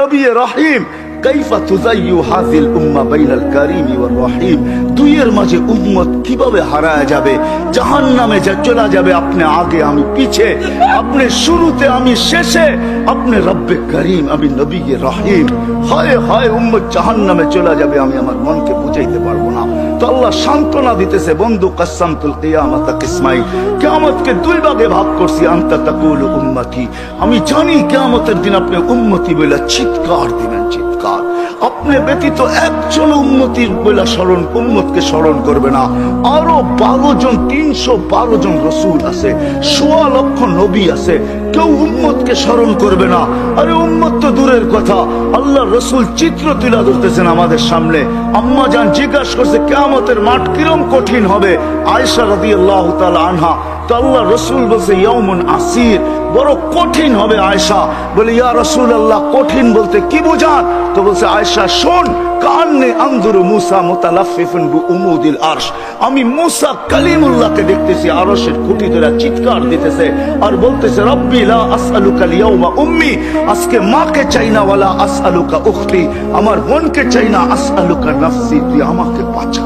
নবী রহিম কাইফা তুযায়্যু হাযিল উম্মাহ বাইনাল কারীম ওয়ার রহিম। দুইয়ের মাঝে উম্মত কিভাবে হারায় যাবে, জাহান্নামে চলে যাবে। আপনি আগে, আমি পিছে, আপনি শুরুতে, আমি শেষে, আপনি রব্বে করিম, আমি নবী রহিম। হায় হায়, উম্মত জাহান্নামে চলে যাবে, আমি আমার মনকে বুঝাইতে পারবো না। তো আল্লাহ সান্ত্বনা দিতেছে, বন্ধু কাসসামতুল কিয়ামাতা কিসমাইন, কিয়ামতকে দুই ভাগে ভাগ করছি। আনতা তাকুলু উম্মতি, আমি জানি কিয়ামতের দিন আপনি উম্মতি বলে চিৎকার দিবেন, চিৎকার। আপনি ব্যতীত একজন উম্মতির বলে উম্মতকে স্মরণ করবে না। আরো 12 জন, 312 জন রসুল আছে, 1.25 লক্ষ নবী আছে, কেউ উম্মতকে স্মরণ করবে না। আরে উম্মত তো দূরের কথা, আল্লাহ রসুল চিত্র তুলে ধরতেছেন আমাদের সামনে। আম্মা জান জিজ্ঞাসা করছে কিয়ামতের মাঠ কিরম কঠিন হবে। আয়েশা রাদিয়াল্লাহু তাআলা আনহা, তো আল্লাহ রসুল বলছে ইয়াউমুন আসির, বড় কঠিন হবে। আয়েশা বলে, ইয়া রাসূলুল্লাহ, কঠিন বলতে কি বোঝান? তো বলছে আয়েশা, শোন, কান্নে আনজুরু মুসা মুতালাফফিফুন বিউমুদিল আরশ, আমি মুসা কালিমুল্লাহকে দেখতেছি আরশের খুঁটি ধরে চিৎকার দিতেছে আর বলতেছে, রব্বি লা আসআলুকা লিয়াউমা উম্মি, আজকে মাকে চাই না, ওয়ালা আসআলুকা উখতি, আমার বোনকে চাই না, আসআলুকা নাফসি, তুই আমাকে বাঁচা।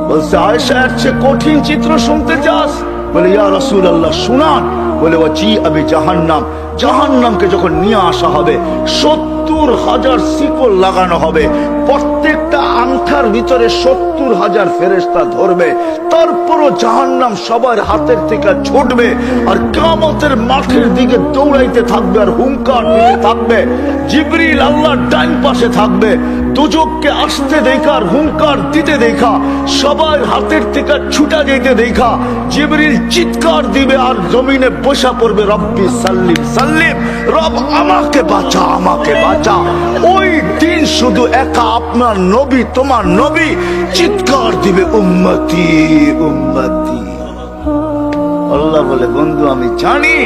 বলছে আয়েশা, এর চেয়ে কঠিন চিত্র শুনতে চাস? বলে, ইয়া রাসূলুল্লাহ শুনান। বলে, ওয়াজি আবি জাহান্নাম, জাহান্নামকে যখন নিয়ে আসা হবে 70,000 শিকল লাগানো হবে, প্রত্যেকটা আংটার ভিতরে 70,000 ফেরেশতা ধরবে, তারপরও জাহান্নাম সবার হাতের থেকে ছুটবে আর কিয়ামতের মাঠের দিকে দৌড়াইতে থাকবে আর হুঙ্কার দিতে থাকবে। জিবরিল আল্লাহর ডান পাশে থাকবে, দুজককে আসতে দেখা আর হুঙ্কার দিতে দেখা, সবার হাতের থেকে ছুটা যেতে দেখা জিবরিল চিৎকার দিবে আর জমিনে বসা পড়বে, রব্বি সাল্লিম সাল্লিম, রব আমাকে বাঁচা, আমাকে বাঁচা। ওই দিন শুধু একা আপনার নবী, তোমার নবী চিৎকার দিবে, উম্মতি উম্মতি। আল্লাহ বলে, বন্ধু আমি জানি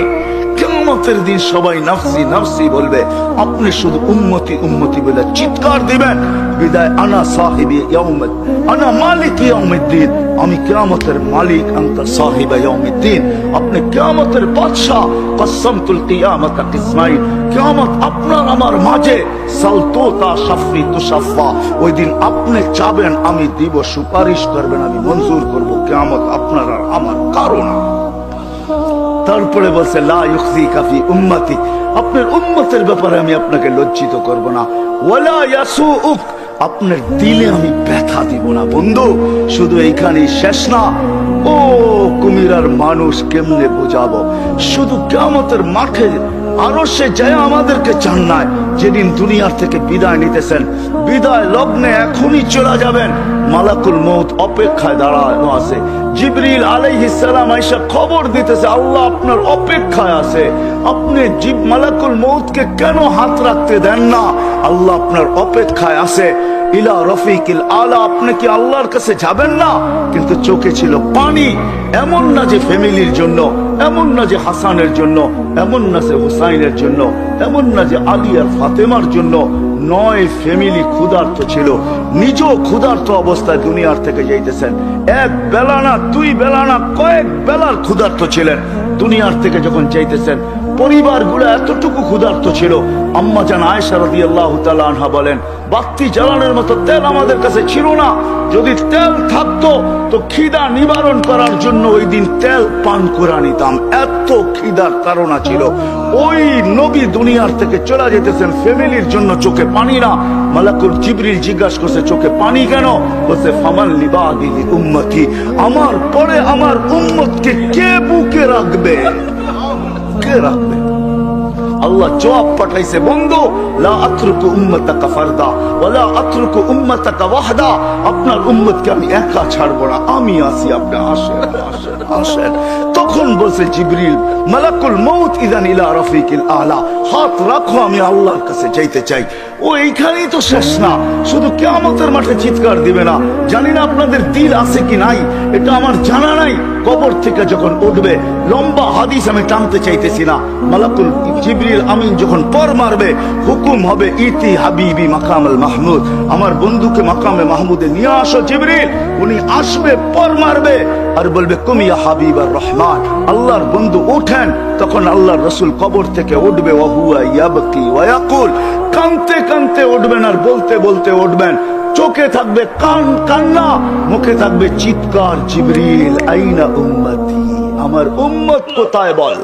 কিয়ামতের দিন সবাই নাফসি নাফসি বলবে, আপনি শুধু উম্মতি উম্মতি বলে চিৎকার দিবেন। বিদায়, আনা সাহিবি ইয়াউমিদ, আনা মালিক ইয়াউমিদ্দিন, আমি কিয়ামতের মালিক, আনতা সাহিবা ইয়াউমিদ্দিন, আপনি কিয়ামতের বাদশা। কসসমতুল কিয়ামাতা কিসমাইন, কিয়ামত আপনার আমার মাঝে, সালতুতা শাফি তুশাফা, ওই দিন আপনি চাবেন আমি দিব, সুপারিশ করবেন আমি মঞ্জুর করব। কিয়ামত আপনার আর আমার কারণ। তারপরে বলছে, লা ইউখজিকা ফি উম্মতি, আপনার উম্মতের ব্যাপারে আমি আপনাকে লজ্জিত করব না। ওয়ালা ইয়াসুউক, আপনার দিলে আমি ব্যথা দিব না। বন্ধু শুধু এইখানেই শেষ না, ও কুমিরার মানুষ, কেমনে বোঝাবো? শুধু কিয়ামতের মাঠে আরশে যায় আমাদেরকে চান নাই, যেদিন দুনিয়ার থেকে বিদায় নিতেছেন, বিদায় লগ্নে এখনই চলে যাবেন, মালাকুল মউত অপেক্ষায় দাঁড়ানো আছে। জিবরিল আলাইহিস সালাম আয়েশা খবর দিতেছে, আল্লাহ আপনার অপেক্ষায় আছে। আপনি মালাকুল মউতকে কেন হাত রাখতে দেন না? আল্লাহ আপনার অপেক্ষায় আছে। ইলা রফিকিল আলা, আপনি কি আল্লাহর কাছে যাবেন না? কিন্তু চোখে ছিল পানি। এমন না যে ফ্যামিলির জন্য, এমন না যে হাসানের জন্য, এমন না যে হুসাইনের জন্য, এমন না যে আলী আর ফাতেমার জন্য। 9 ফ্যামিলি ক্ষুধার্ত ছিল, নিজেও ক্ষুধার্ত অবস্থায় দুনিয়ার থেকে যাইতেছেন। এক বেলা না, 2 বেলা না, কয়েক বেলার ক্ষুধার্ত ছিলেন। দুনিয়ার থেকে যখন যাইতেছেন, পরিবারগুলো এতটুকু ক্ষুধার্ত ছিল। আম্মা জান আয়েশা রাদিয়াল্লাহু তাআলা আনহা বলেন, বাতি জ্বালানোর মতো তেল আমাদের কাছে ছিল না। যদি তেল থাকতো তো খিদা নিবারণ করার জন্য ওই দিন তেল পান করে নিতাম, এত খিদার তাড়না ছিল। ওই নবী দুনিয়ার থেকে চলে যেতেছেন, ফ্যামিলির জন্য চোখে পানি না। মালাকুল জিবরিল জিজ্ঞাসা করছে, চোখে পানি কেন? বলছে, ফামান লিবাদি উম্মতি, আমার পরে আমার উম্মতকে কে বুকে রাখবে, কে রাখবে? আল্লাহ জবাব পাঠাইছে, বন্ধু, লা আতরুকু উম্মাতাকা ফারদা ওয়ালা আতরুকু উম্মাতাকা ওয়াহদা, আপনার উম্মতকে আমি একা ছাড়বো না, আমি আছি, আপনি আসেন আসেন আসেন। তখন বলছে জিবরিল, মালাকুল মউত ইযান ইলা রাফিকিল আলা, হাত রাখো, আমি আল্লাহর কাছে যাইতে চাই। ও এইখানেই তো শেষ না, শুধু কিয়ামতের মাঠে চিৎকার দিবে না। জানি না আপনাদের দিল আছে কি নাই, এটা আমার জানা নাই। কবর থেকে যখন উঠবে, লম্বা হাদিস আমি টানতে চাইতেছি না, মালাকুল জিবরিল আমিন যখন পর মারবে, হুকুম হবে ইতি হাবিবি মাকামুল মাহমুদ, আমার বন্ধুকে মাকামে মাহমুদে নিয়ে আসো জিবরিল। উনি আসবে, পর মারবে আর বলবে কুম ইয়া হাবিবার রহমান, আল্লাহর বন্ধু ওঠেন। তখন আল্লাহর রাসূল কবর থেকে উঠবে, ওয়া হুয়া ইয়াবকি ওয়া ইয়াকুল, কাঁদতে কাঁদতে উঠবেন আর বলতে বলতে উঠবেন। চোখে থাকবে কান্না, মুখে থাকবে চিৎকার, জিবরিল আইনা উম্মতি, আমার উম্মত কোথায় বল,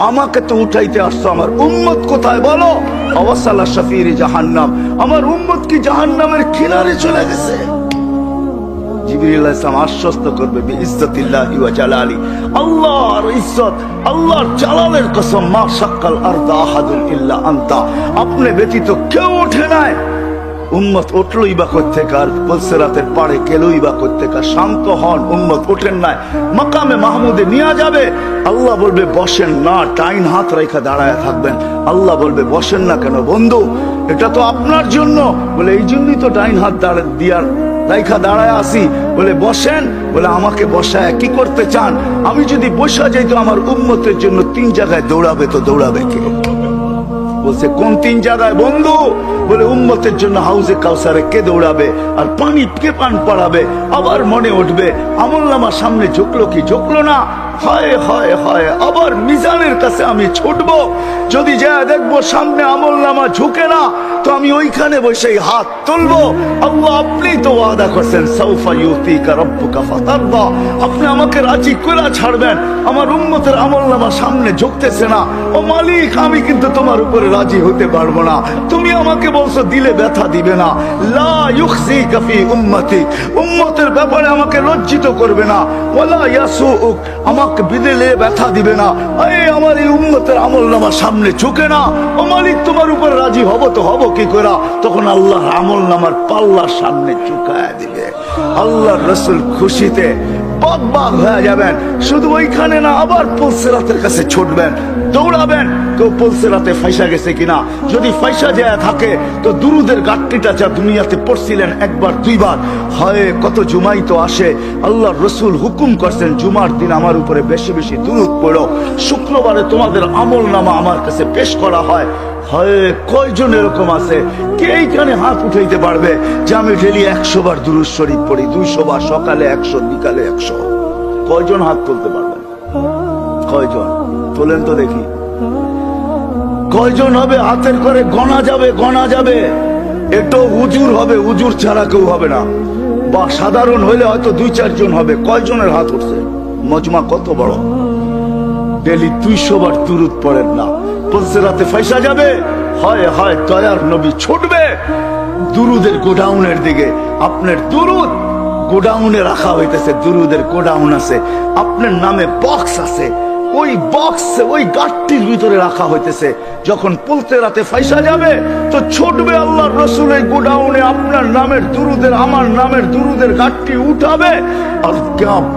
আমাকে তো উঠাইতে আসছো, আমার উম্মত কোথায় বলো। আওয়াসালা শাফির জাহান্নাম, আমার উম্মত কি জাহান্নামের কিনারে চলে গেছে। জিবরিল আলাইহিস সালাম আশ্বস্ত করবে বিইজ্জতিল্লাহি ওয়া জালালি, আল্লাহর ইজ্জত, আল্লাহর জালালের কসম, মা শাক্কাল আরদা আহাদুন ইল্লা আনতা, আপনি ব্যতীত কেউ ওঠে নাই। উম্মত উঠলই বা কোত্থেকে, আর পুলসিরাতের পাড়ে গেলই বা কোত্থেকে। শান্ত হন, উম্মত ওঠেন নাই, মাকামে মাহমুদে নিয়ে যাবে। আল্লাহ বলবে বসেন না, ডাইন হাত রেখা দাঁড়ায় থাকবেন। আল্লাহ বলবে বসেন না কেন বন্ধু, এটা তো আপনার জন্য। বলে এই জন্যই তো ডাইন হাত দিয়ার রাইখা দাঁড়ায় আসি। বলে বসেন, বলে আমাকে বসায় কি করতে চান? আমি যদি বসা যাই তো আমার উম্মতের জন্য 3 জায়গায় দৌড়াবে, তো দৌড়াবে কে? বলছে কোন 3 জায়গায় বন্ধু? বলে উম্মতের জন্য হাউজে কাউসারে কে দৌড়াবে, আর পানি কে পান পড়াবে। আবার মনে উঠবে আমলনামা সামনে ঝুঁকলো কি ঝুঁকলো না, হায় হায় হায়, আবার মিজানের কাছে আমি ছুটবো। যদি যা দেখবো সামনে আমলনামা ঝুঁকে না, তো আমি ওইখানে বসে হাত তুলবো। আল্লাহ আপনি তো ওয়াদা করছেন সাউফা ইউতিকা রাব্বুকা ফাতারদা, আপনি আমাকে রাজি করে ছাড়বেন। আমার উম্মতের আমলনামা সামনে ঝুঁকতেছে না, ও মালিক আমি কিন্তু তোমার উপরে রাজি হতে পারবো না। তুমি আমাকে বলছো দিলে ব্যথা দিবে না, লা ইউখজিকা ফি উম্মতি, উম্মতের ব্যাপারে আমাকে লজ্জিত করবে না, ওয়ালা ইয়াসুউক, আমাকে বিদেলে ব্যথা দিবে না। এই আমার এই উম্মতের আমলনামা সামনে ঝুঁকে না, ও মালিক তোমার উপরে রাজি হব তো হব কি করে? তখন আল্লাহর আমলনামার পাল্লার সামনে ঝুঁকায় দিবে। আল্লাহর রাসূল খুশিতে বাগ বাগ হয়ে যাবেন। শুধু ওইখানে না, আবার পুলসিরাতের কাছে ছুটবেন, দৌড়াবেন। কেউ পুলসিরাতে ফাইসা গেছে কিনা, যদি ফাইসা যায় থাকে তো দুরুদের গাঁটটিটা যা দুনিয়াতে পড়ছিলেন একবার দুইবার, হয় কত জুমাই তো আসে। আল্লাহর রাসূল হুকুম করছেন জুমার দিন আমার উপরে বেশি বেশি দুরুদ পড়ো, শুক্রবারে তোমাদের আমলনামা আমার কাছে পেশ করা হয়। হয় কয়জন এরকম আছে কে এইখানে হাত উঠাইতে পারবে যে আমি ডেলি 100 বার দুরূদ শরীফ পড়ি, 200 বার, সকালে 100, বিকালে 100? কয়জন হাত তুলতে পারবেন? কয়জন তোলেন তো দেখি, কয়জন হবে? হাতের করে গণা যাবে, গণা যাবে। একটু হুজুর হবে, হুজুর ছাড়া কেউ হবে না, বা সাধারণ হইলে হয়তো 2-4 জন হবে। কয়জনের হাত উঠছে? মজমা কত বড়, ডেলি 200 বার দুরূদ পড়েন না, পুলসিরাতে ফাইসা যাবে। হয় হয় দয়ার নবী ছুটবে দুরুদের গোডাউনের দিকে। আপনার দুরুদ গোডাউনে রাখা হইতেছে, দুরুদের গোডাউন আছে, আপনার নামে বক্স আছে, ওই বক্স ওই গাঁটটির ভিতরে রাখা হইতেছে। যখন পুলসিরাতে ফাইসা যাবে তো ছুটবে আল্লাহর রাসূল এই গোডাউনে, আপনার নামের দুরুদের, আমার নামের দুরুদের গাঁটটি উঠাবে, আর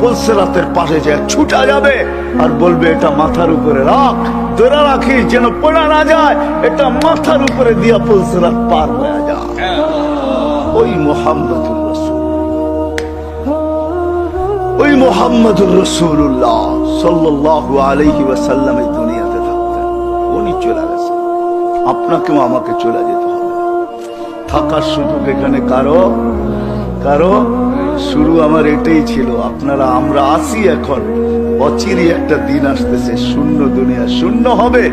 পুলসিরাতের পাশে যে ছুটা যাবে আর বলবে এটা মাথার উপরে রাখ, ধরে রাখি যেন পড়া না যায়, এটা মাথার উপরে দিয়া পুলসিরাত পার হয়ে যায়। ওই মুহাম্মদুর রাসূল, ওই মুহাম্মদুর রাসূলুল্লাহ সাল্লাল্লাহু আলাইহি ওয়াসাল্লাম এই দুনিয়াতে থাকতেন, উনি চলে গেছেন। আপনাকেও আমাকে চলে যেতে হবে। থাকার সুযোগ এখানে কারো কারো শুরু আমার এটাই ছিল। আপনারা আমরা আসি এখন, অচিরে একটা দিন আসতেছে শূন্য দুনিয়া শূন্য হবে,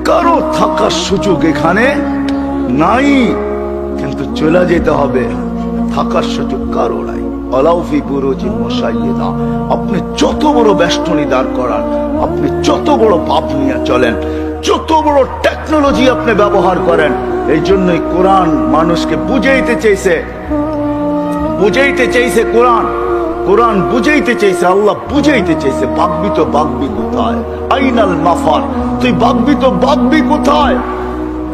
কারো থাকার সুযোগ এখানে নাই, কিন্তু চলে যেতে হবে। থাকার সুযোগ কারো নাই। আলাউফি বুরুজিন মুশাইয়্যিদা, আপনি যত বড় বেষ্টনী দাঁড় করান, আপনি যত বড় পাপ নিয়ে চলেন, যত বড় টেকনোলজি আপনি ব্যবহার করেন, এই জন্যই কোরআন মানুষকে বুঝাইতে চেয়েছে, বুঝাইতে চেয়েছে কোরআন, কোরআন বুঝাইতে চেয়েছে, আল্লাহ বুঝাইতে চেয়েছে। বাগবি তো বাগবি কোথায়, আইনাল মাফার, তুই বাগবি তো বাগবি কোথায়?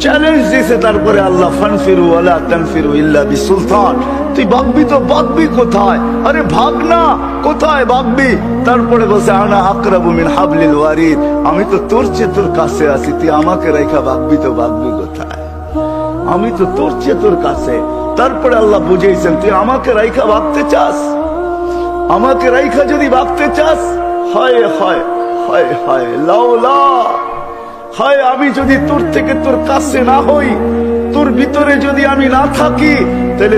চ্যালেঞ্জ দিয়েছে তারপরে আল্লাহ, ফানফিরু ওয়ালা তানফিরু ইল্লা বিসুলতান, তুই বাগবি তো বাগবি কোথায়? আরে ভাগ না, কোথায় বাগবি? তারপরে বলছে আনা আকরাবু মিন হাবলিল ওয়ারিদ, আমি তো তোর চেয়ে তোর কাছে আছি, তুই আমাকে রেখা বাগবি তো বাগবি কোথায়? আমি তো তোর চেয়ে তোর কাছে। তারপরে আল্লাহ বুঝাইছেন তুই আমাকে রাইখা ভাবতে চাস, আমাকে রাইখা যদি ভাবতে চাস, হায় হায় হায় হায় লাউলা, হায় আমি যদি তোর থেকে তোর কাছে না হই, তোর ভিতরে যদি আমি না থাকি, তাহলে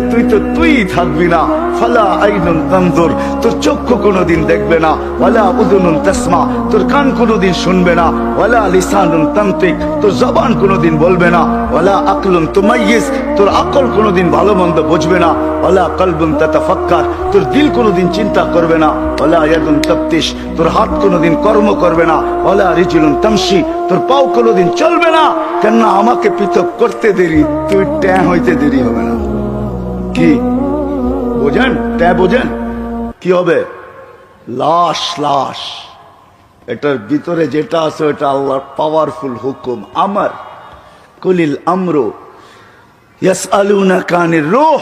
তুই থাকবি না। ফালা আইনুন তানজুর, তোর চক্ষু কোনোদিন দেখবে না। ওয়ালা উযুনুন তাসমা, তোর কান কোনোদিন শুনবে না। ওয়ালা লিসানুন তানতিক, তোর জবান কোনোদিন বলবে না। ওয়ালা আকলুন তুমাইয়িজ, তোর আকল কোনোদিন ভালো মন্দ বুঝবে না। ওয়ালা কলবুন তাতাফাক্কার, তোর দিল কোনোদিন চিন্তা করবে না। ওয়ালা ইয়াদুন তাফতিশ, তোর হাত কোনোদিন কর্ম করবে না। ওয়ালা রিজলুন তামশি, তোর পাও কোনোদিন চলবে না। কেন আমাকে পৃথক করতে দেরি, তুই ট্যাঁ হইতে দেরি হবে না। কি বোঝেন? ট্যাঁ বোঝেন কি হবে? লাশ, লাশ। এটার ভিতরে যেটা আছে ওটা আল্লাহর পাওয়ারফুল হুকুম। আমার কুলিল আমরু ইয়াসআলুনাকা আনির রূহ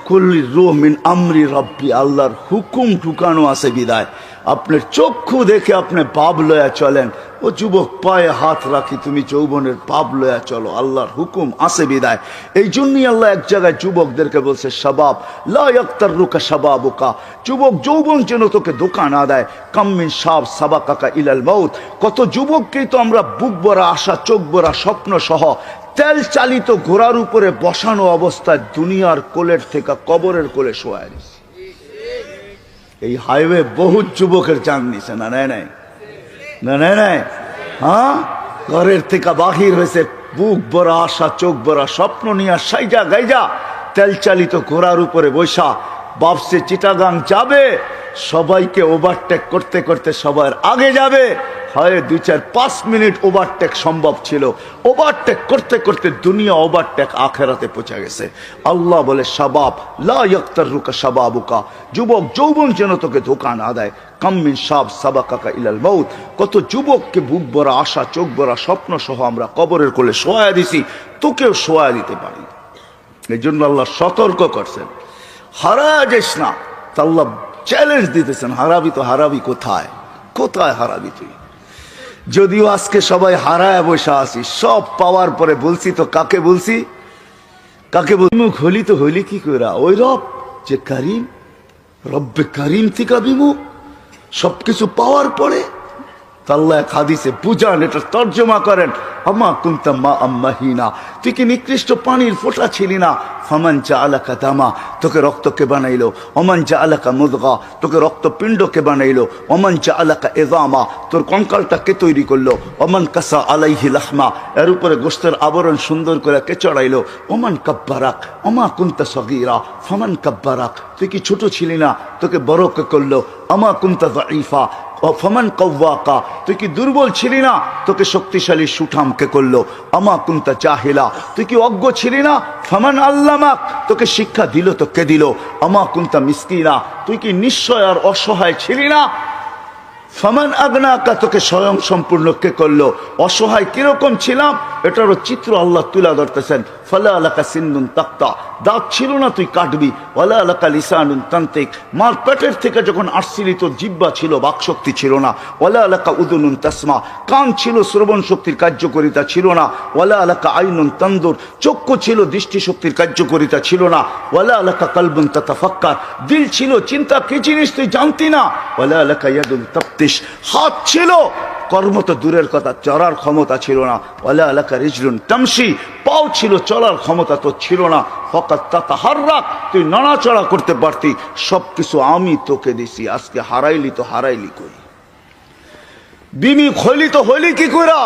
কুলির রূহ মিন আমরি রাব্বি, আল্লাহর হুকুম ঢুকানো আছে বিদায় আপনার চক্ষু দেখে আপনি পাপ লয়া চলেন। ও যুবক, পায়ে হাত রাখি, তুমি যৌবনের পাপ লয়া চলো, আল্লাহর হুকুম আছে বিদায়। এই জন্যই আল্লাহ এক জায়গায় যুবকদেরকে বলছে, শাবাব লা ইয়াক্তাররুকা শাবাবুকা, যুবক যৌবন যেন তোকে ধোঁকা না দেয়। কাম্মিন শাব সাবাকাকা ইলাল মাউত, কত যুবককেই তো আমরা বুক ভরা আশা, চোখ ভরা স্বপ্ন সহ তেল চালিত ঘোড়ার উপরে বসানো অবস্থায় দুনিয়ার কোলের থেকে কবরের কোলে শোয়া দিছি। এই হাইওয়ে বহুত যুবকের জান নিছে না, নাই নাই না, নাই নাই। হ্যাঁ, ঘরের থেকে বাহির হয়েছে বুক ভরা আশা, চোখ ভরা স্বপ্ন নিয়ে সাইজা গাইজা তেল চালিত ঘোড়ার উপরে বৈশা ভাবছে চিটাগাং যাবে, সবাইকে ওভারটেক করতে করতে সবার আগে যাবে। হয় 2-4-5 মিনিট ওভারটেক সম্ভব ছিল, ওভারটেক করতে করতে দুনিয়া ওভারটেক আখেরাতে পৌঁছে গেছে। আল্লাহ বলে, শাবাব লা ইয়াক্তাররুকা শাবাবুকা, যুবক যৌবন যেন তোকে ধোঁকা না দেয়। কাম্মিন শাব সাবাকাকা ইলাল মাউত, কত যুবককে বুক ভরা আশা, চোখ ভরা স্বপ্ন সহ আমরা কবরের কোলে শোয়া দিছি, তোকেও শোয়া দিতে পারি। এই জন্য আল্লাহ সতর্ক করছেন, হারা যাস না। আল্লাহ চ্যালেঞ্জ দিতেছেন, হারাবি তো হারাবি কোথায়, কোথায় হারাবি তুই? যদিও আজকে সবাই হারায় বসে আছি, সব পাওয়ার পরে বলছি তো কাকে বলছি, কাকে বিমুখ হলি তো হইলি কি করে? ওই রব যে করিম, রব্বে করিম থেকে বিমুখ, সবকিছু পাওয়ার পরে। আল্লাহ এক হাদিসে বুঝান, এটা তর্জমা করেন, আমা কুনতা মা আম্মাহিনা, তুই কি নিকৃষ্ট পানির ফোঁটা ছিলি না? ফামান জাআলাকা দামা, তোকে রক্তকে বানাইলো। ওমান জাআলাকা মুদগা, তোকে রক্তপিণ্ডকে বানাইলো। ওমান জাআলাকা ইযামা, তোর কঙ্কালটা কে তৈরি করলো? ওমান কাসা আলাইহি লাহমা, এর উপরে গোশতের আবরণ সুন্দর করে কে চড়াইলো? ওমান কাব্বারাক আমা কুনতা সগীরা ফামান কাব্বারাক, তুই কি ছোট ছিলি না? তোকে বড় কে করলো। আমা কুনতা যায়ীফা ফমান কওয়াকা, তুই কি দুর্বল ছিলি না? তোকে শক্তিশালী সুঠামকে করলো। আমা কুনতা জাহিলা, তুই কি অজ্ঞ ছিলি না? ফমান আল্লামাক, তোকে শিক্ষা দিল তো কে দিল? আমা কুনতা মিসকিনা, তুই কি নিঃস্বয় আর অসহায় ছিলি না? ফমান আগনাকা, তোকে স্বয়ং সম্পূর্ণ কে করলো? অসহায় কিরকম ছিলাম এটারও চিত্র আল্লাহ তুলা ধরতেছেন। ফালা আলাকা সিন্নুন তাক্তা, দাঁত ছিল না তুই কাটবি। ওয়ালা আলাকা লিসানুন তান্তিক, মার পেটের থেকে যখন আসছিলি তোর জিহ্বা ছিল, বাকশক্তি ছিল না। ওয়ালা আলাকা উদুনুন তাসমা, কান ছিল, শ্রবণ শক্তির কার্যকারিতা ছিল না। ওয়ালা আলাকা আইনুন তানদুর, চক্ষু ছিল, দৃষ্টিশক্তির কার্যকারিতা ছিল না। ওয়ালা আলাকা কলবুন তাতাফাক্কার, দিল ছিল, চিন্তা কি জিনিস তুই জানতি না। ওয়ালা আলাকা ইয়াদুন তাফতিশ, হাত ছিল, কর্ম তো দূরের কথা, চলার ক্ষমতা ছিল না। ওয়ালা আলাকা রিজলুন তামশি, পাও ছিল, চলার ক্ষমতা তো ছিল না। ফাকাত তাতাহাররাক, তুই নড়াচড়া করতে পারতি। সবকিছু আমি তোকে দিছি, আজকে হারাইলি তো হারাইলি কই? বিমি হইলি তো হইলি কি কইরা?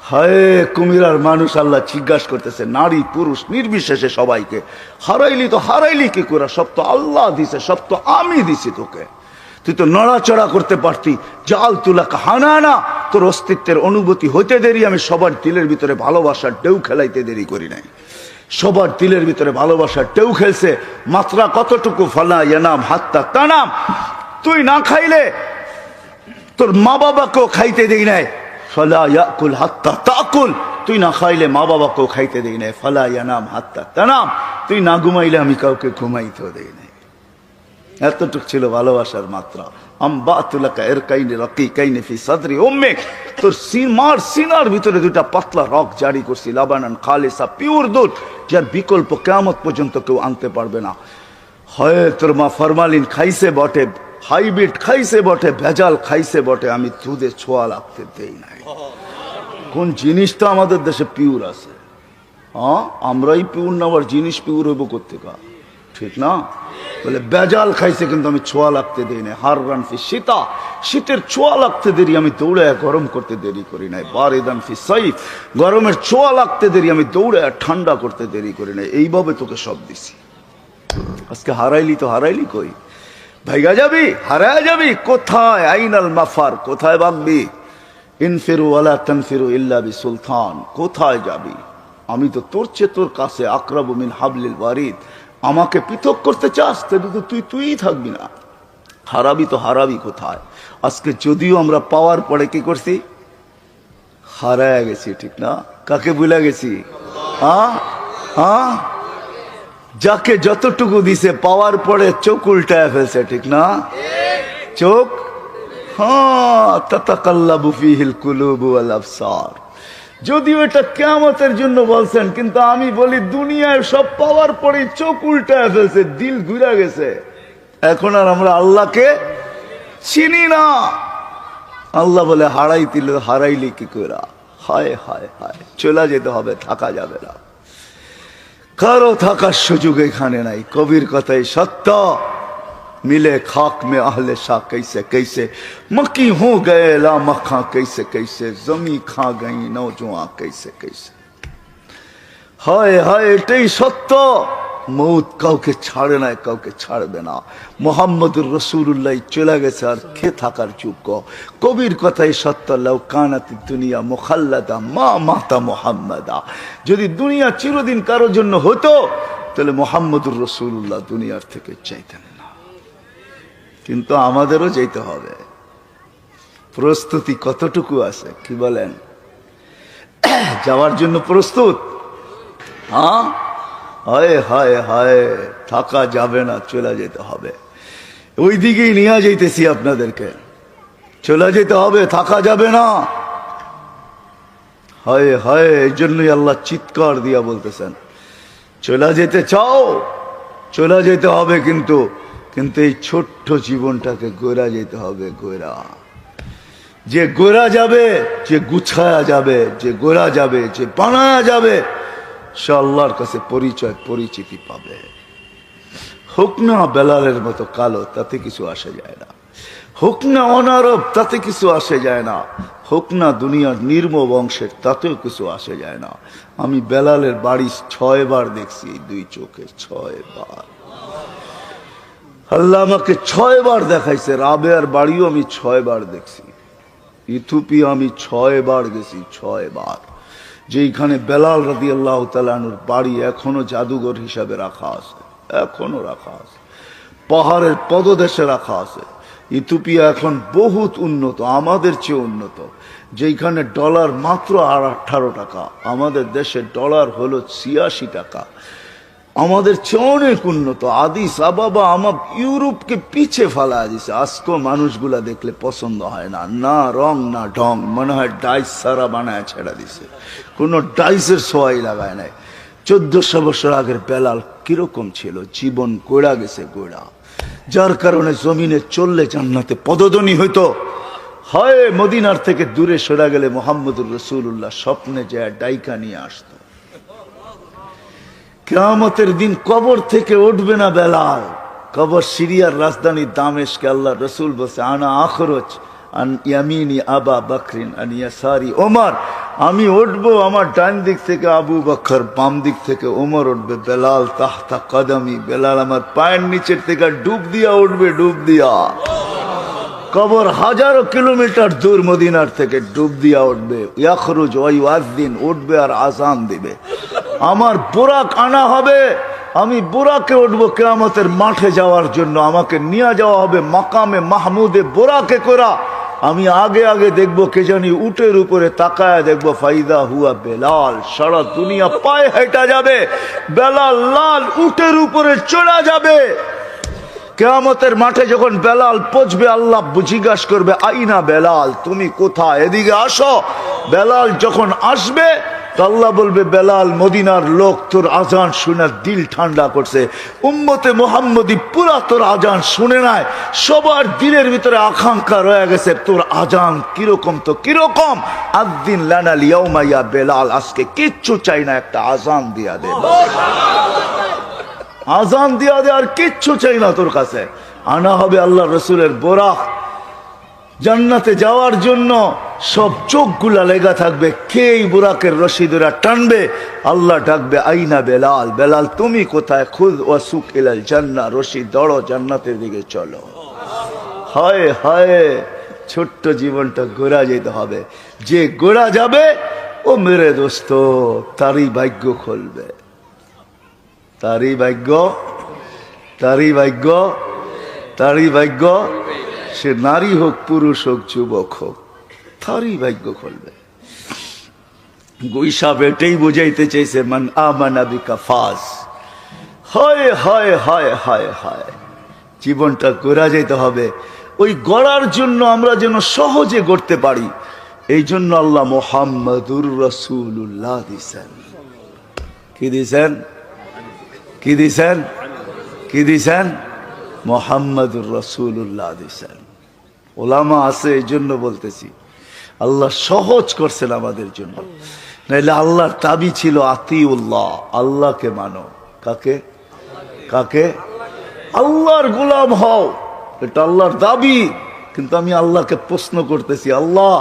হায় কুমিরার মানুষ আল্লাহ জিজ্ঞাসা করতেছে, নারী পুরুষ নির্বিশেষে সবাইকে, হারাইলি তো হারাইলি কি কইরা? সব তো আল্লাহ দিছে, সব তো আমি দিছি তোকে। তুই তো নড়াচড়া করতে পারতি। জাল তুলা হানানা, তোর অস্তিত্বের অনুভূতি হইতে দেরি, আমি সবার দিলের ভিতরে ভালোবাসার ঢেউ খেলাইতে দেরি করি নাই। সবার দিলের ভিতরে ভালোবাসার ঢেউ খেলছে। মাত্রা কতটুকু? ফালা ইয়ানাম হাত্তা তানাম, তুই না খাইলে তোর মা বাবাকেও খাইতে দেই নাই। ফালা ইয়াকুল হাত্তা তাকুল, তুই না খাইলে মা বাবাকেও খাইতে দেই নাই। ফালা ইয়ানাম হাত্তা তানাম, তুই না ঘুমাইলে আমি কাউকে ঘুমাইতেও দেই নাই। এতটুক ছিল ভালোবাসার মাত্রা। তোর মার সিনার ভিতরে দুটা পাতলা রক জারি করছি, লাবানান খালিসা, পিওর দুধ, যার বিকল্প কিয়ামত পর্যন্ত কেউ আনতে পারবে না। হয় তোর মা ফরমালিন খাইছে বটে, হাইব্রিড খাইছে বটে, ভেজাল খাইছে বটে, আমি দুধে ছোঁয়া লাগতে দেই নাই। কোন জিনিসটা আমাদের দেশে পিওর আছে? হ্যাঁ, আমরাই পিওর না, আবার জিনিস পিওর হইব কোথেকা? ঠিক না? বলে বেজাল খাইছে কিন্তু আমি ছোঁয়া লাগতে দেই নাই। হার রান ফি শীতা, শীতের ছোঁয়া লাগতে দেরি আমি দৌড়ে গরম করতে দেরি করি নাই। বারিদান ফি সাইফ, গরমের ছোঁয়া লাগতে দেরি আমি দৌড়ে ঠান্ডা করতে দেরি করি নাই। এইভাবে তোকে সব দিছি। আজকে হারাইলি তো হারাইলি কই? ভাইগা যাবি, হারায় যাবি কোথায়? আইনাল মাফার, কোথায় ভাগবি? ইনফিরু ওয়ালা তানফিরু ইল্লা বিসুলতান, কোথায় যাবি? আমি তো তোর চেয়ে তোর কাছে আকরাবু মিন হাবলিল ওয়ারিদ। আমাকে পৃথক করতে চাস তাহলে তো তুই থাকবি না। হারাবি তো হারাবি কোথায়? আজকে যদিও আমরা পাওয়ার পরে কি করছি, হারায় গেছি। ঠিক না? কাকে ভুলে গেছি? হ্যাঁ হ্যাঁ, যাকে যতটুকু দিছে পাওয়ার পরে চোখ উল্টায় ফেলছে। ঠিক না? চোখ, হ্যাঁ, তাতাকাল্লাবু ফিহিল কুলুবু ওয়াল আবসার। যদিও এটা কিয়ামতের জন্য বলছেন, কিন্তু আমি বলি দুনিয়ায় সব পাওয়ার পরে চোখ উল্টায় ফেলছে, দিল ঘুরে গেছে। এখন আর আমরা আল্লাহকে চিনি না। আল্লাহ বলে হারাইলি কি করে? হায় হায় হায়, চলে যেতে হবে, থাকা যাবে না। কারো থাকার সুযোগ এখানে নাই। কবির কথাই সত্য, मिले खाक में आहले शाह कैसे कैसे, मक्की हो गए ला मखा कैसे कैसे, जमी खा गई नौजुआ कैसे कैसे। हाय हाय, এটাই সত্য। মৌত কাউকে ছাড়ে না, কাউকে ছাড়বে না। মুহাম্মদুর রাসূলুল্লাহ চলে গেছে, আর কে থাকার যোগ্য? কবির কথাই সত্য, লাউ কানাতিদ দুনিয়া মুখাল্লাদা মা মাতা মুহাম্মাদা। যদি দুনিয়া চিরদিন কারোর জন্য হতো তাহলে মুহাম্মদুর রাসূলুল্লাহ দুনিয়ার থেকে চাইতেন না। কিন্তু আমাদেরও যেতে হবে। প্রস্তুতি কতটুকু আছে কি বলেন? যাওয়ার জন্য প্রস্তুত? হ্যাঁ, হায় হায় হায়, থাকা যাবে না, চলে যেতে হবে। ওই দিকেই নিয়ে যাইতেছি আপনাদেরকে, চলে যেতে হবে, থাকা যাবে না। হায় হায়, এই জন্যই আল্লাহ চিৎকার দিয়া বলতেছেন, চলে যেতে চাও, চলে যেতে হবে, কিন্তু কিন্তু এই ছোট্ট জীবনটাকে গোরা যেতে হবে। গোরা, যে গোরা যাবে, যে গুছায়া যাবে, যে গোরা যাবে, যে বানায়া যাবে, সে আল্লাহর কাছে পরিচয় পরিচিতি পাবে। হোক না বেলালের মতো কালো, তাতে কিছু আসে যায় না। হোক না অনারব, তাতে কিছু আসে যায় না। হোক না দুনিয়ার নির্ম বংশের, তাতেও কিছু আসে যায় না। আমি বেলালের বাড়ি 6 বার দেখছি, 2 চোখে 6 বার। আল্লাহ আমাকে 6 বার দেখাইছে। রাবেয়ার বাড়িও আমি 6 বার দেখছি। ইথিওপিয়া আমি 6 বার গেছি, 6 বার। যেখানে বেলাল রাদিয়াল্লাহু তাআলা আনহুর বাড়ি এখনো জাদুঘর হিসাবে রাখা আছে, এখনো রাখা আছে, পাহাড়ের পদদেশে রাখা আছে। ইথিওপিয়া এখন বহুত উন্নত, আমাদের চেয়ে উন্নত। যেখানে ডলার মাত্র 18 টাকা, আমাদের দেশে ডলার হলো 86 টাকা। আমাদের চেয়ে অনেক উন্নত। আদিস আবাবা আমার ইউরোপকে পিছে ফেলা দিছে। আজকেও মানুষগুলা দেখলে পছন্দ হয় না, না রং না ঢং, মনে হয় ডাইস সারা বানায় ছেড়া দিছে, কোনো ডাইসের সোয়াই লাগায় নাই। 1400 বছর আগের বেলাল কিরকম ছিল? জীবন গোড়া গেছে, গোড়া। যার কারণে জমিনে চললে জান্নাতে পদধ্বনি হইতো। হয় মদিনার থেকে দূরে সরে গেলে মুহাম্মদুর রাসূলুল্লাহ স্বপ্নে যায় ডাইকা নিয়ে আসতো। কিয়ামতের দিন কবর থেকে উঠবে না বেলাল। কবর সিরিয়ার রাজধানী দামেশকে। আল্লাহ রসুল বলছে, আনা আখরজ আন ইয়ামিনি আবা বকরিন আন ইয়াসারি ওমর। আমি উঠবো, আমার ডান দিক থেকে আবু বকর, বাম দিক থেকে ওমর উঠবে। বেলাল তাহতা কদমি, বেলাল আমার পায়ের নিচের থেকে ডুব দিয়া উঠবে, ডুব দিয়া। কবর হাজারো কিলোমিটার দূর মদিনার থেকে, ডুব দিয়া উঠবে। ইয়াখরুজ ওয়া ইউআযিন, উঠবে আর আযান দিবে। আমার বুরাক আনা হবে, আমি বুরাকে উঠবো কিয়ামতের মাঠে যাওয়ার জন্য। আমাকে নিয়ে যাওয়া হবে মাকামে মাহমুদে বুরাকে করা। আমি আগে আগে দেখবো, কে জানি উটের উপরে তাকায় দেখবো, ফাইদা হুয়া বেলাল। সারা দুনিয়া পায়ে হেঁটে যাবে, বেলাল লাল উটের উপরে চড়া যাবে। কিয়ামতের মাঠে যখন বেলাল পৌঁছবে, আল্লাহ জিজ্ঞাসা করবে, আইনা বেলাল, তুমি কোথায়? এদিকে আসো। বেলাল যখন আসবে, তো আল্লাহ বলবে বেলাল মদিনার লোক তোর আজান শুনে দিল ঠান্ডা করছে, উম্মতে মুহাম্মদী পুরা তোর আজান শুনে নাই, সবার দিলের ভিতরে আকাঙ্ক্ষা রয়ে গেছে তোর আজান কিরকম, তো কিরকম, আদ্দিন লানা লিয়াউমা ইয়া বেলাল, আজকে কিচ্ছু চাই না, একটা আজান দিয়া দে, আজান দিয়া দে, আর কিচ্ছু চাই না তোর কাছে। আনা হবে আল্লাহ রসুলের বোরাক, জান্নাতে যাওয়ার জন্য সব চোখগুলা লেগা থাকবে, কে এই বুরাকের রশি ধরে টানবে, আল্লাহ ডাকবে আইনা বেলাল, বেলাল তুমি কোথায়, খুদ ওয়াসুক ইলাল জান্নাহ, রশি দড়ো জান্নাতের দিকে চলো। হায় হায়, ছোট্ট জীবনটা গোড়া যেতে হবে, যে গোড়া যাবে ও মেরে দোস্ত তারই ভাগ্য খুলবে, তারই ভাগ্য, তারই ভাগ্য, তারই ভাগ্য, সে নারী হোক পুরুষ হোক যুবক হোক, তারই ভাগ্য খুলবে। গুইসাব এটাই বুঝাইতে চাইছে, মান আমানা বিকা ফাজ। হায় হায় হায় হায় হায়, জীবনটা গড়া যেতে হবে, ওই গড়ার জন্য আমরা যেন সহজে গড়তে পারি, এই জন্য আল্লাহ মুহাম্মাদুর রাসূলুল্লাহ দিছেন। কি দিছেন? কি দিছেন? কি দিছেন? মুহাম্মাদুর রাসূলুল্লাহ দিছেন। ওলামা আছে এই জন্য বলতেছি, আল্লাহ সহজ করছেন আমাদের জন্য, নাইলে আল্লাহর দাবি ছিল আতিউল্লাহ, আল্লাহকে মানো। কাকে? কাকে? আল্লাহর গোলাম হও, এটা আল্লাহর দাবি। কিন্তু আমি আল্লাহকে প্রশ্ন করতেছি, আল্লাহ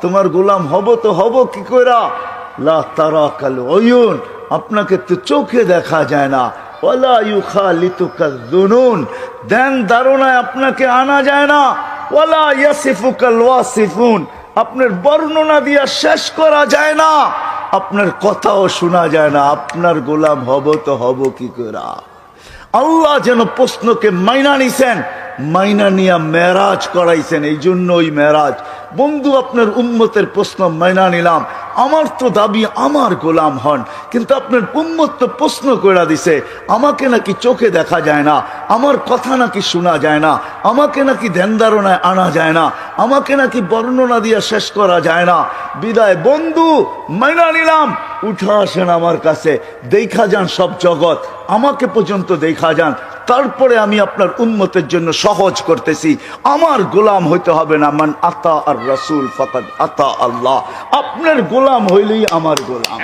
তোমার গোলাম হব তো হব কি কইরা? লা তারাকাল উয়ুন, আপনাকে তো চোখে দেখা যায় না, ওয়ালা ইউখালিতুকা যুনুন, ধ্যান ধারণায় আপনাকে আনা যায় না, ওয়ালা ইয়াসিফুকাল ওয়াসিফুন, আপনার বর্ণনা দিয়া শেষ করা যায় না, আপনার কথাও শোনা যায় না, আপনার গোলাম হব তো হব কি কইরা? আল্লাহ যেন প্রশ্নকে মাইনা নিছেন, মাইনা নিয়া মেরাজ করাইছেন। এই জন্য ওই মেরাজ, বন্ধু আপনার উম্মতের প্রশ্ন মাইনা নিলাম, আমার তো দাবি আমার গোলাম হন, কিন্তু আপনার উম্মত তো প্রশ্ন করে দিছে, আমাকে নাকি চোখে দেখা যায় না, আমার কথা নাকি শোনা যায় না, আমাকে নাকি ধ্যান ধারণায় আনা যায় না, আমাকে নাকি বর্ণনা দিয়ে শেষ করা যায় না। বিদায় বন্ধু, মাইনা নিলাম, উঠা আসেন আমার কাছে, দেখা যান সব জগৎ, আমাকে পর্যন্ত দেখা যান, তারপরে আমি আপনার উম্মতের জন্য সহজ করতেছি। আমার গোলাম হইতে হবে না, মান আতা আর রাসূল ফাকাদ আতা আল্লাহ। আপনার গোলাম হইলেই আমার গোলাম,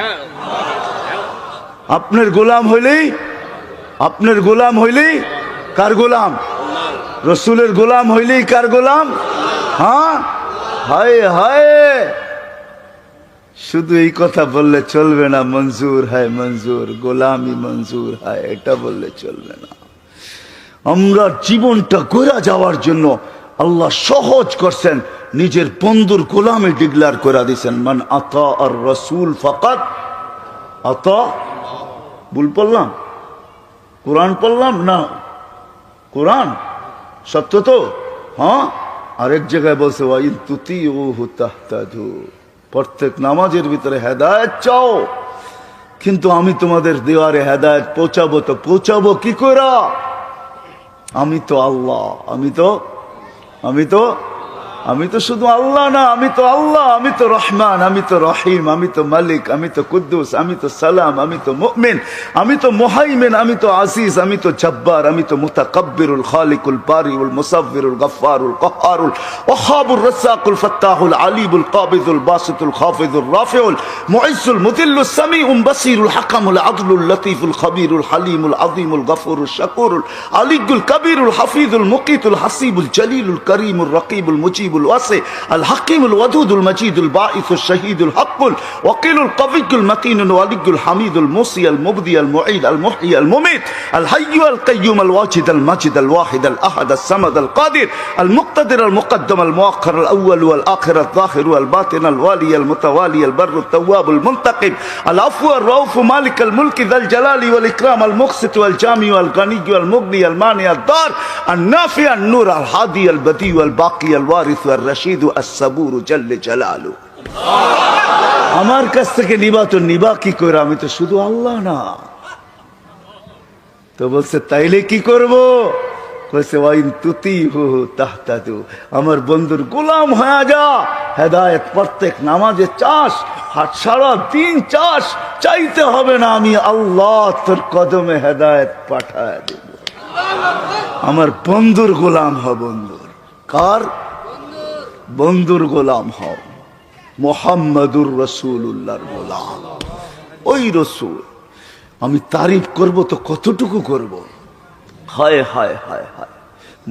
আপনার গোলাম হইলেই, আপনার গোলাম হইলেই কার গোলাম? রসুলের গোলাম হইলেই কার গোলাম? হ্যাঁ, হায় হায়, শুধু এই কথা বললে চলবে না, মঞ্জুর হয় মঞ্জুর, গোলামি মঞ্জুর হয়, এটা বললে চলবে না। আমরা জীবনটা গড়া যাওয়ার জন্য আল্লাহ সহজ করছেন, নিজের বন্ধুর গোলামে ডিক্লেয়ার করে দিয়েছেন, মান আতা আর রাসূল ফাকাদ আতা। ভুল পড়লাম? কোরআন পড়লাম না? কোরআন সত্য তো? হ্যাঁ, আরেক জায়গায় বলছে ওয়াইন তুতিউহু তাহতাদু, প্রত্যেক নামাজের ভিতরে হেদায়েত চাও, কিন্তু আমি তোমাদের দেওয়ারে হেদায়েত পৌঁছাবো, তো পৌঁছাবো কি করে? আমি তো আল্লাহ, আমি তো শুধু আল্লাহ না, আমি তো আল্লাহ, আমি তো রহমান, আমি তো রহিম, আমি তো মালিক, আমি তো কুদ্দুস, আমি তো সালাম, আমি তো মুমিন, আমি তো মুহাইমিন, আমি তো আজিজ, আমি তো জব্বার, আমি তো মুতাকাব্বিরুল খালিকুল বারিউল মুসাব্বিরুল গফফারুল কহ্হারুল ওয়াহাবুর রাজ্জাকুল ফাত্তাহুল আলিমুল কাবিদুল বাসিতুল খাফিদুর রাফিউল মুইজ্জুল মুদিল্লুস সামিউল বাসিরুল হাকামুল আদলুল লতীফুল খবীরুল হালিমুল আযীমুল গফুরুল শাকুরুল আলিয়ুল কবীরুল হাফিজুল মুকিতুল হাসিবুল জলিলুল করিমুল রকিবুল মুজিবুল الواسع الحكيم الودود المجيد الباعث الشهيد الحق الوكيل القوي المتين الولي الحميد الموصي المبدي المعيد المحيي المميت الحي القيوم الواجد الماجد الواحد الاحد الصمد القادر المقتدر المقدم المؤخر الاول والاخر الظاهر والباطن الوالي المتوالي البر التواب المنتقم العفو الرؤوف مالك الملك ذا الجلال والاكرام المقسط والجامع والغني والمغني المانع الضار النافع النور الهادي البديع الباقي الوارث الرشيد الصبور جل جلاله। আমার কাছ থেকে নিবা তো নিবা কি করে? আমি তো শুধু আল্লাহ না। তো বলছে তাইলে কি করব? কইছে ওয়াইন তুতিহু তাহতাদু, আমার বন্ধুর গোলাম হয়ে যা, হেদায়েত প্রত্যেক নামাজে চাস, হাট সারা দিন চাস, চাইতে হবে না, আমি আল্লাহ তোর কদমে হেদায়েত পাঠায় দেব। আমার বন্ধুর গোলাম হ, বন্ধুর। কার? বন্ধুর গোলাম হও, মুহাম্মাদুর রাসূলুল্লাহর গোলাম। ওই রসুল আমি তারিফ করব তো কতটুকু করব? হায় হায় হায় হায়,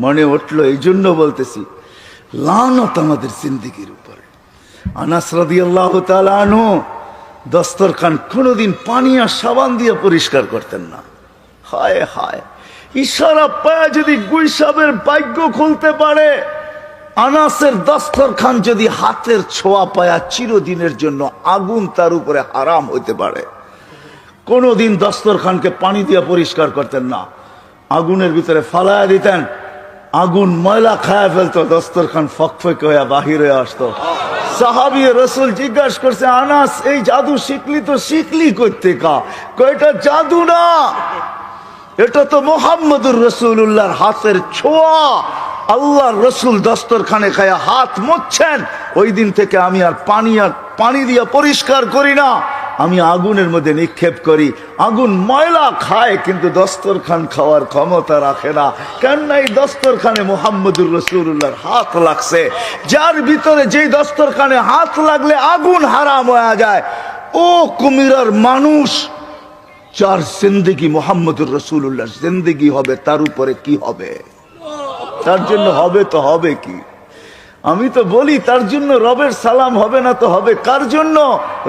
মনে উঠলো, এই জন্য বলতেছি, লানত আমাদের জিন্দেগির উপরে। আনাস রাদিয়াল্লাহু তাআলা আনহু দস্তরখান কোনোদিন পানি আর সাবান দিয়ে পরিষ্কার করতেন না। হায় হায়, ইশারা পায় যদি গুইসাবের ভাগ্য খুলতে পারে, আনাসের দস্তরখান যদি হাতের ছোঁয়া পায়া চিরদিনের জন্য আগুন তার উপরে হারাম হইতে পারে। কোনোদিন দস্তরখানকে পানি দিয়ে পরিষ্কার করতেন না, আগুনের ভিতরে ফালায়া দিতেন, আগুন ময়লা খায়া ফেলতো, দস্তরখান ফকফক হয়ে বাহির হয়ে আসতো। সাহাবী রাসূল জিজ্ঞাসা করছে, আনাস এই জাদু শিখলি তো শিখলি করতে কা? কয়টা জাদু না, এটা তো মুহাম্মদুর রাসূলুল্লাহর হাতের ছোঁয়া। আল্লাহর রসুল দস্তরখানে খায়া হাত মুছছেন, ওই দিন থেকে আমি আর পানি দিয়ে পরিষ্কার করি না, আমি আগুনের মধ্যে নিক্ষেপ করি। আগুন ময়লা খায় কিন্তু দস্তরখান খাওয়ার ক্ষমতা রাখে না। কেন? এই দস্তরখানে মুহাম্মদুর রাসূলুল্লাহর হাত লাগছে। যার ভিতরে যেই দস্তরখানে হাত লাগলে আগুন হারাম হয়ে যায়, ও কুমিরার মানুষ, যার জিন্দেগি মুহাম্মদুর রাসূলুল্লাহর জিন্দেগি হবে, তার উপরে কি হবে? তার জন্য হবে তো হবে কি? আমি তো বলি তার জন্য রবের সালাম হবে না তো হবে কার জন্য?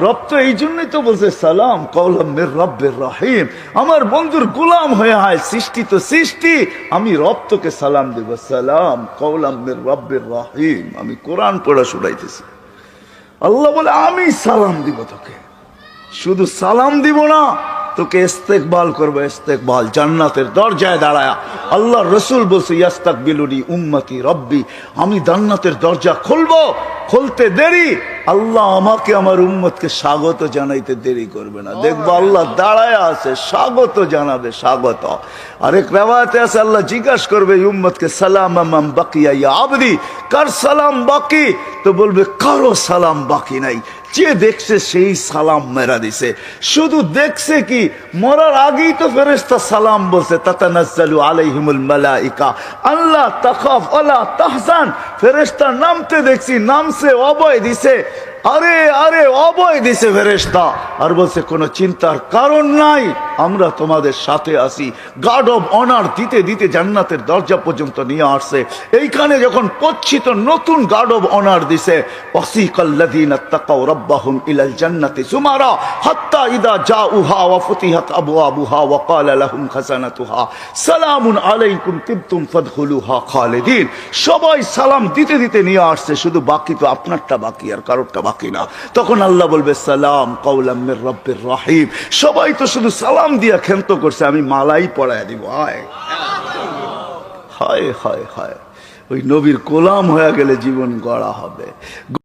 রব তো এই জন্যই তো বলছে সালাম কওলাম মির রব্বির রহিম। আমার বন্ধুর গোলাম হয়ে হয়, সৃষ্টি তো সৃষ্টি, আমি রব তোকে সালাম দেব, সালাম কওলাম মির রব্বির রহিম। আমি কোরআন পড়া শুনাইতেছি, আল্লাহ বলে আমি সালাম দিব তোকে, শুধু সালাম দিব না, তোকে ইস্তেকবাল করবো, ইস্তেকবাল জান্নাতের দরজায় দাঁড়ায়া। আল্লাহ রসুল বলছে ইয়াস্তাকবিলুনি উম্মতি রব্বি, আমি জান্নাতের দরজা খুলবো, খুলতে দেরি, আল্লাহ আমাকে আমার উম্মতকে স্বাগত জানাইতে দেরি করবে না। দেখবো আল্লাহ দাঁড়ায় আছে, স্বাগত জানাবে, স্বাগত। আরেক রিওয়ায়াতে আছে আল্লাহ জিজ্ঞাসা করবে উম্মতকে, সালাম আমান বাকিয়া ইয়া আবদি, কার সালাম বাকি? তো বলবে কারো সালাম বাকি নাই, যে দেখছে সেই সালাম মেরা দিছে। শুধু দেখছে কি, মরার আগেই তো ফেরেশতা সালাম বলছে, তাতানাজ্জালু আলাইহিমুল মালাইকা আল্লা তাখাফ ওয়ালা তাহজান। ফেরেশতা নামতে দেখছি, নামছে, অভয় দিছে, আরে আরে অভয় দিছে ফেরেশতা, আর বলছে কোনো চিন্তার কারণ নাই, আমরা তোমাদের সাথে আছি। গার্ড অব অনার দিতে দিতে জান্নাতের দরজা পর্যন্ত নিয়ে আসছে। এইখানে যখন পচ্ছিত নতুন গার্ড অব অনার দিছে, ওয়াসিকাল্লাযীনা তাকাউ রাব্বাহুম ইলাল জান্নাতি সুমারা হাত্তা ইযা জাউহা ওয়া ফুতিহাত আবওয়াবুহা ওয়া ক্বালা লাহুম খাজানাতুহা সালামুন আলাইকুম তিবতুম ফাদখুলুহা খালিদিন। সবাই সালাম দিতে দিতে নিয়ে আসছে, শুধু বাকি তো আপনারটা বাকি, আর কারোরটা বাকি না। তখন আল্লাহ বলবে সালাম কওলাম মির রব্বির রহিম। সবাই তো শুধু সালাম দিয়া ক্ষান্ত করছে, আমি মালাই পড়ায় দিব। হায় হায় হায় হায়, ওই নবীর গোলাম হয়ে গেলে জীবন গড়া হবে।